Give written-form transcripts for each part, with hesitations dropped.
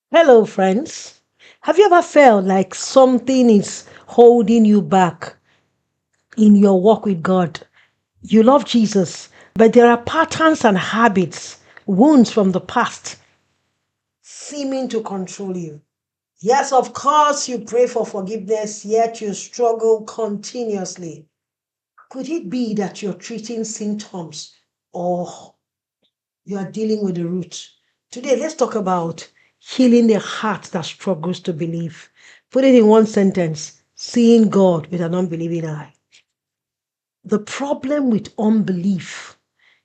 Hello, friends. Have you ever felt like something is holding you back in your walk with God? You love Jesus, but there are patterns and habits, wounds from the past, seeming to control you. Yes, of course, you pray for forgiveness, yet you struggle continuously. Could it be that you're treating symptoms or you are dealing with the root? Today, let's talk about healing the heart that struggles to believe. Put it in one sentence: seeing God with an unbelieving eye. The problem with unbelief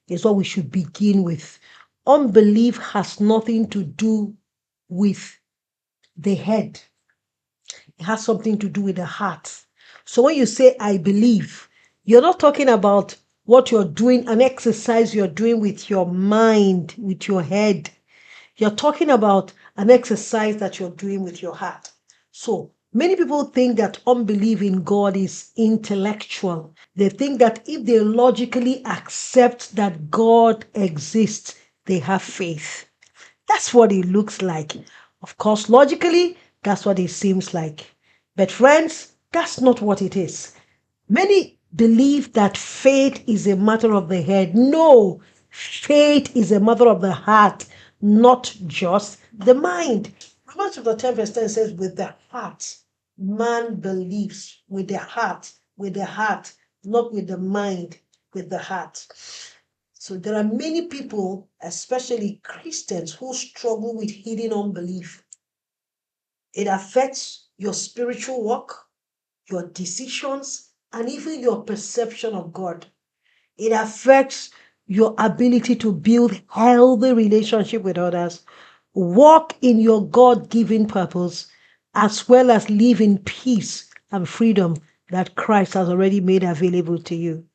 is what we should begin with. Unbelief has nothing to do with the head, it has something to do with the heart. So when you say, I believe, you're not talking about what you're doing, an exercise you're doing with your mind, with your head. You're talking about an exercise that you're doing with your heart. So many people think that unbelief in God is intellectual. They think that if they logically accept that God exists, they have faith. That's what it looks like. Of course, logically, that's what it seems like. But friends, that's not what it is. Many believe that faith is a matter of the head. No, faith is a matter of the heart, not just the mind. Romans chapter 10 verse 10 says, with the heart, man believes with the heart, not with the mind, with the heart. So there are many people, especially Christians, who struggle with hidden unbelief. It affects your spiritual walk, your decisions, and even your perception of God. It affects your ability to build healthy relationship with others, walk in your God-given purpose, as well as live in peace and freedom that Christ has already made available to you.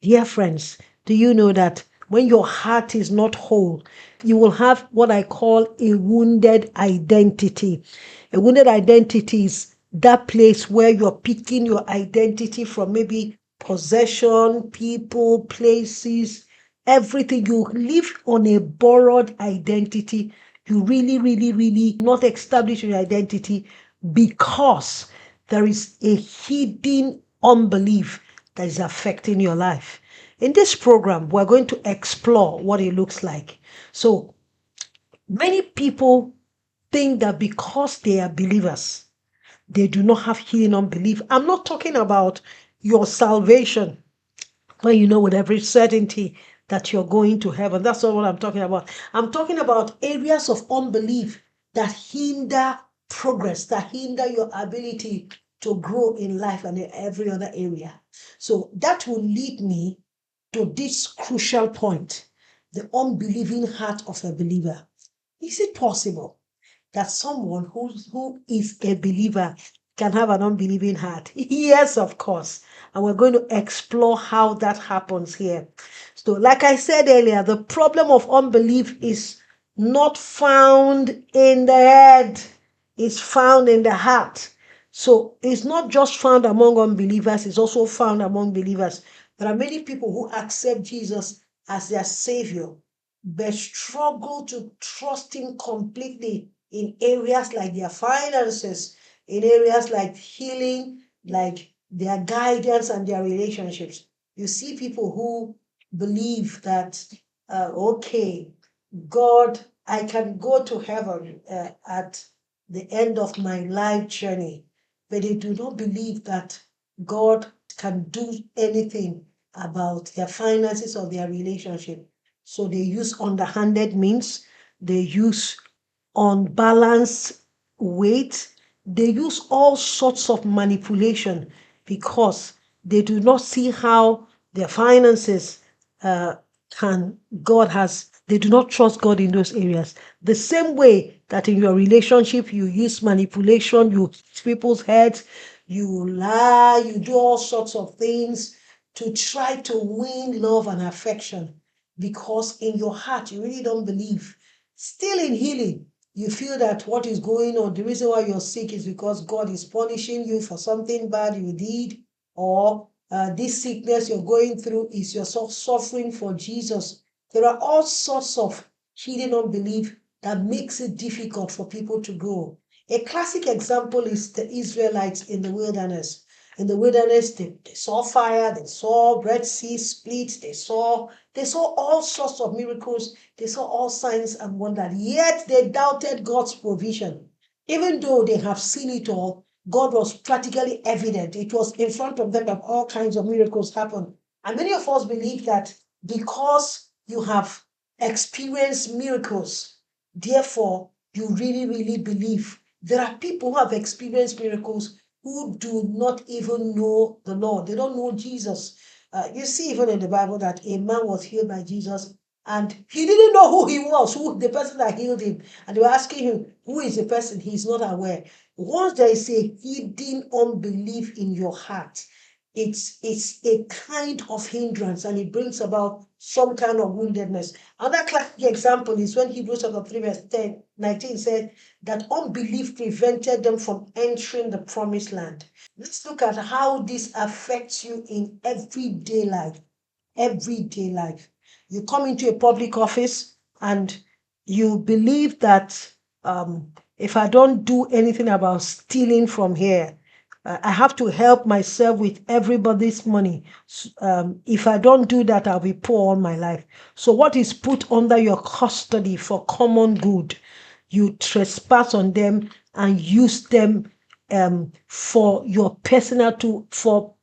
Dear friends, do you know that when your heart is not whole, you will have what I call a wounded identity? A wounded identity is that place where you're picking your identity from maybe possession, people, places, everything. You live on a borrowed identity. You really not establish your identity because there is a hidden unbelief that is affecting your life. In this program, we're going to explore what it looks like. So many people think that because they are believers, they do not have healing unbelief. I'm not talking about your salvation, where you know with every certainty that you're going to heaven. That's not what I'm talking about. I'm talking about areas of unbelief that hinder progress, that hinder your ability to grow in life and in every other area. So that will lead me to this crucial point: the unbelieving heart of a believer. Is it possible that someone who is a believer can have an unbelieving heart? Yes, of course. And we're going to explore how that happens here. So, like I said earlier, the problem of unbelief is not found in the head, it's found in the heart. So, it's not just found among unbelievers, it's also found among believers. There are many people who accept Jesus as their savior, but struggle to trust him completely in areas like their finances, in areas like healing, like their guidance and their relationships. You see people who believe that, okay, God, I can go to heaven at the end of my life journey, but they do not believe that God can do anything about their finances or their relationship. So they use underhanded means, they use unbalanced weight, they use all sorts of manipulation because they do not see how their finances can God has they do not trust God in those areas. The same way that in your relationship you use manipulation, you hit people's heads, you lie, you do all sorts of things to try to win love and affection because in your heart you really don't believe. Still in healing, you feel that what is going on, the reason why you're sick is because God is punishing you for something bad you did, or this sickness you're going through is your suffering for Jesus. There are all sorts of hidden unbelief that makes it difficult for people to grow. A classic example is the Israelites in the wilderness. In the wilderness, they saw fire, they saw Red Sea split, they saw all sorts of miracles, they saw all signs and wonders. Yet they doubted God's provision. Even though they have seen it all, God was practically evident. It was in front of them that all kinds of miracles happened. And many of us believe that because you have experienced miracles, therefore you really, really believe. There are people who have experienced miracles who do not even know the Lord. They don't know Jesus. You see, even in the Bible, that a man was healed by Jesus and he didn't know who he was, who the person that healed him. And they were asking him, who is the person? He's not aware. Once there is a hidden unbelief in your heart, it's a kind of hindrance and it brings about some kind of woundedness. Another classic example is when Hebrews chapter 3 verse 19 said that unbelief prevented them from entering the promised land. Let's look at how this affects you in everyday life. Everyday life. You come into a public office and you believe that if I don't do anything about stealing from here, I have to help myself with everybody's money. If I don't do that, I'll be poor all my life. So what is put under your custody for common good, you trespass on them and use them for your for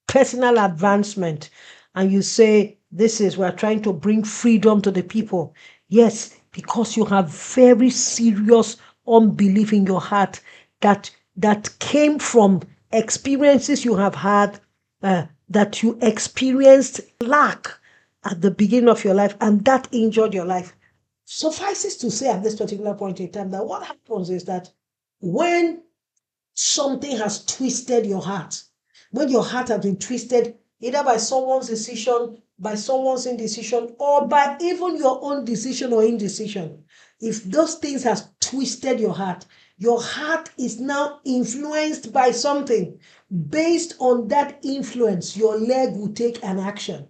personal advancement. And you say, we're trying to bring freedom to the people. Yes, because you have very serious unbelief in your heart that came from experiences you have had, that you experienced lack at the beginning of your life, and that injured your life. Suffices to say at this particular point in time that what happens is that when something has twisted your heart, when your heart has been twisted either by someone's decision, by someone's indecision, or by even your own decision or indecision, if those things has twisted your heart is now influenced by something. Based on that influence, your leg will take an action.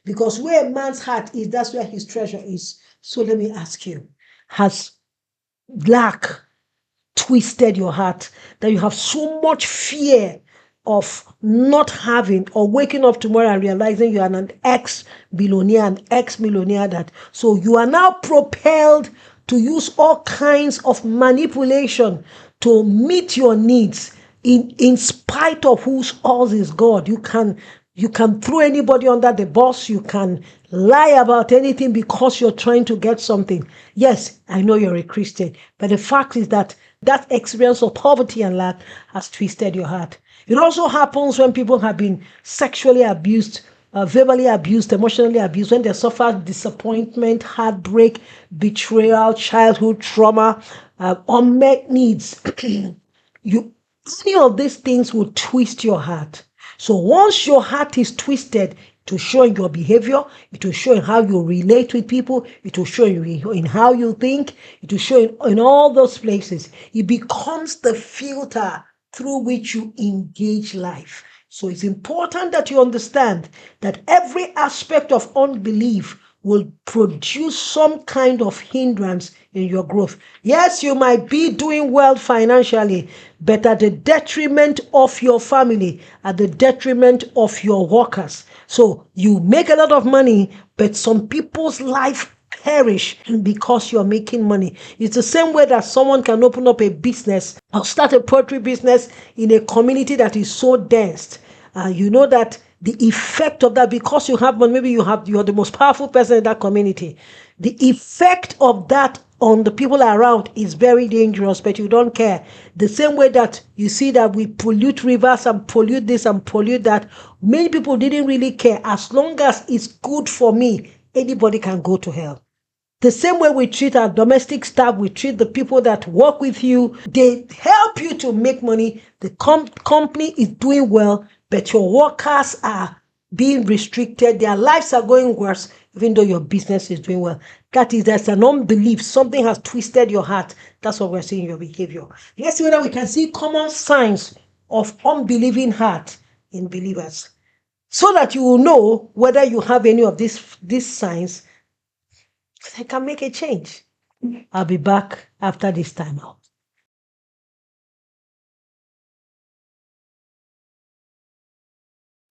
Because where a man's heart is, that's where his treasure is. So let me ask you, has lack twisted your heart that you have so much fear of not having, or waking up tomorrow and realizing you are an ex-millionaire, that so you are now propelled to use all kinds of manipulation to meet your needs in spite of whose all is God. You can throw anybody under the bus. You can lie about anything because you're trying to get something. Yes, I know you're a Christian, but the fact is that experience of poverty and lack has twisted your heart. It also happens when people have been sexually abused, verbally abused, emotionally abused, when they suffer disappointment, heartbreak, betrayal, childhood trauma, unmet needs. Any of these things will twist your heart. So once your heart is twisted, it will show in your behavior, it will show in how you relate with people, it will show in how you think, it will show in all those places. It becomes the filter through which you engage life. So it's important that you understand that every aspect of unbelief will produce some kind of hindrance in your growth. Yes, you might be doing well financially, but at the detriment of your family, at the detriment of your workers. So you make a lot of money, but some people's life perish because you're making money. It's the same way that someone can open up a business or start a poultry business in a community that is so dense. You know that the effect of that, because you have money, maybe you are the most powerful person in that community. The effect of that on the people around is very dangerous, but you don't care. The same way that you see that we pollute rivers and pollute this and pollute that, many people didn't really care. As long as it's good for me, anybody can go to hell. The same way we treat our domestic staff, we treat the people that work with you. They help you to make money. The company is doing well, but your workers are being restricted. Their lives are going worse, even though your business is doing well. There's an unbelief. Something has twisted your heart. That's what we're seeing in your behavior. Let's see whether we can see common signs of unbelieving heart in believers, so that you will know whether you have any of these signs. They can make a change. I'll be back after this time out.